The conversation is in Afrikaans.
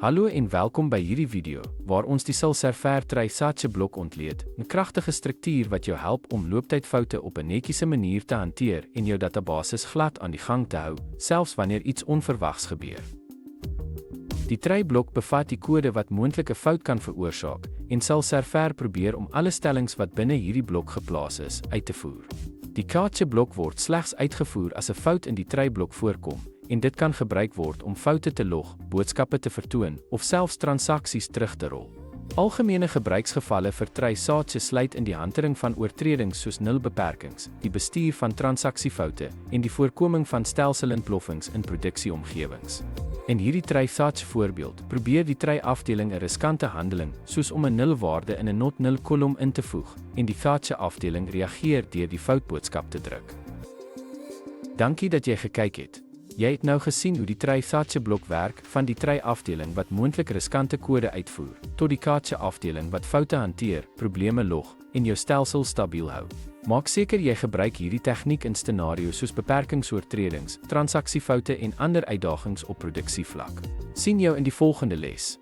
Hallo en welkom by hierdie video, waar ons die Salserver Trisatje blok ontleed, 'n kragtige struktuur wat jou help om looptydfoute op 'n netjiese manier te hanteer en jou databasis glad aan die gang te hou, selfs wanneer iets onverwags gebeur. Die Tri-blok bevat die kode wat moontlike fout kan veroorsaak, en Salserver probeer om alle stellings wat binne hierdie blok geplaas is, uit te voer. Die Katje-blok word slegs uitgevoer as 'n fout in die Tri-blok voorkom, en dit kan gebruik word om foute te log, boodskappe te vertoon, of selfs transaksies terug te rol. Algemene gebruiksgevalle vir Trisatje sluit in die hantering van oortredings soos nulbeperkings, die bestuur van transaksiefoute, en die voorkoming van stelselontploffings in produksieomgewings. In hierdie Trisatje voorbeeld, probeer die Tri-afdeling 'n riskante handeling, soos om 'n nulwaarde in 'n not nul kolom in te voeg, en die Katje-afdeling reageer deur die foutboodskap te druk. Dankie dat jy gekyk het. Jy het nou gesien hoe die Trisatje blok werk, van die Tri-afdeling wat moontlik riskante kode uitvoer, tot die Katje-afdeling wat foute hanteer, probleme log, en jou stelsel stabiel hou. Maak seker jy gebruik hierdie tegniek in scenario's soos beperkingsoortredings, transaksiefoute en ander uitdagings op produksievlak. Sien jou in die volgende les.